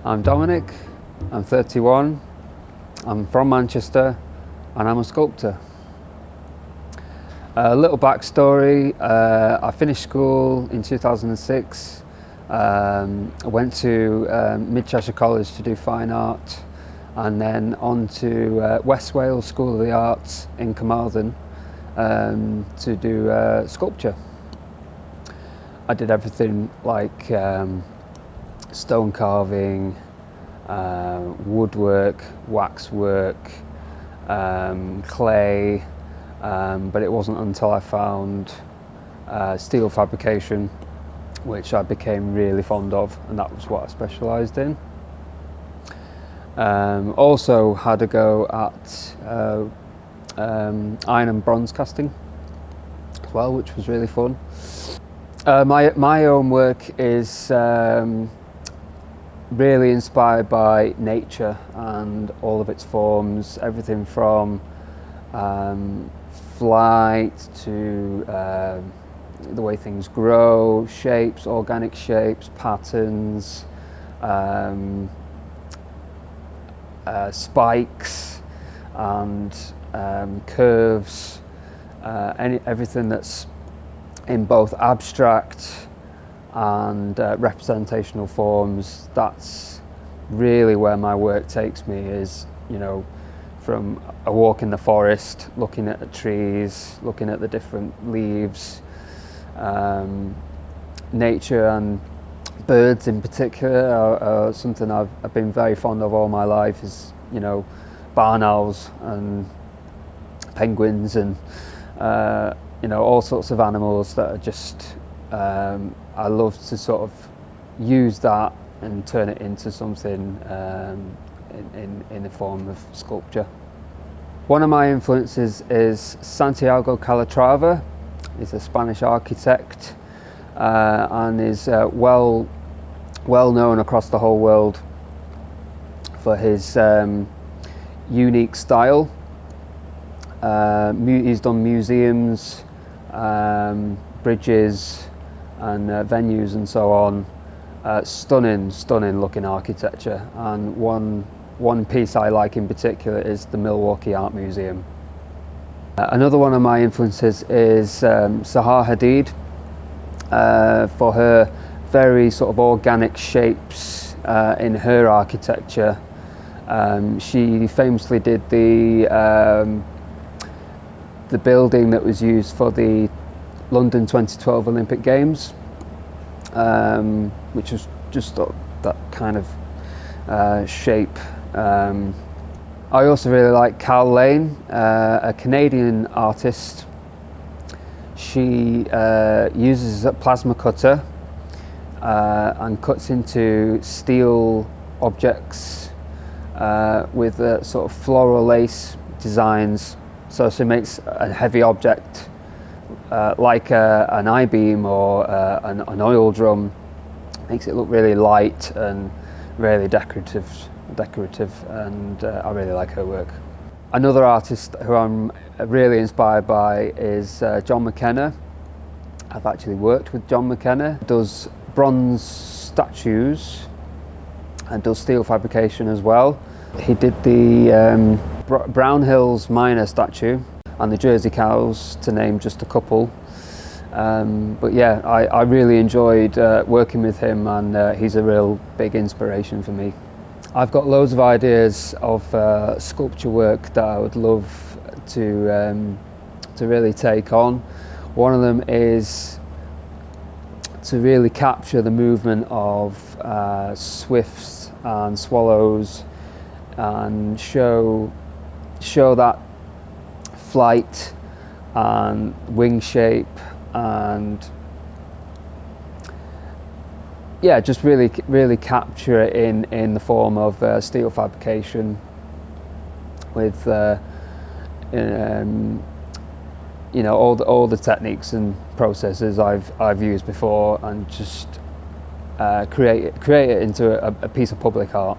I'm Dominic, I'm 31, I'm from Manchester and I'm a sculptor. A little backstory, I finished school in 2006, I went to Mid Cheshire College to do fine art and then on to West Wales School of the Arts in Carmarthen to do sculpture. I did everything like stone carving, woodwork, waxwork, clay, but it wasn't until I found steel fabrication, which I became really fond of, and that was what I specialised in. Also had a go at iron and bronze casting as well, which was really fun. My own work is really inspired by nature and all of its forms, everything from flight to the way things grow, shapes, organic shapes, patterns, spikes and curves, everything that's in both abstract and representational forms. That's really where my work takes me, is, you know, from a walk in the forest, looking at the trees, looking at the different leaves, nature and birds in particular are something I've been very fond of all my life, is, you know, barn owls and penguins and you know, all sorts of animals that are just, I love to sort of use that and turn it into something in the form of sculpture. One of my influences is Santiago Calatrava. He's a Spanish architect and is well known across the whole world for his unique style. He's done museums, bridges and venues and so on. Stunning looking architecture, and one piece I like in particular is the Milwaukee Art Museum. Another one of my influences is Zaha Hadid, for her very sort of organic shapes in her architecture. She famously did the building that was used for the London 2012 Olympic Games, which was just that kind of shape. I also really like Cal Lane, a Canadian artist. She uses a plasma cutter and cuts into steel objects with sort of floral lace designs. So she makes a heavy object like an I-beam or an oil drum, makes it look really light and really decorative, and I really like her work. Another artist who I'm really inspired by is John McKenna. I've actually worked with John McKenna. He does bronze statues and does steel fabrication as well. He did the Brown Hills miner statue and the Jersey cows, to name just a couple. But yeah, I really enjoyed working with him, and he's a real big inspiration for me. I've got loads of ideas of sculpture work that I would love to really take on. One of them is to really capture the movement of swifts and swallows and show that flight and wing shape, and yeah, just really capture it in the form of steel fabrication with you know, all the techniques and processes I've used before, and just create it into a piece of public art.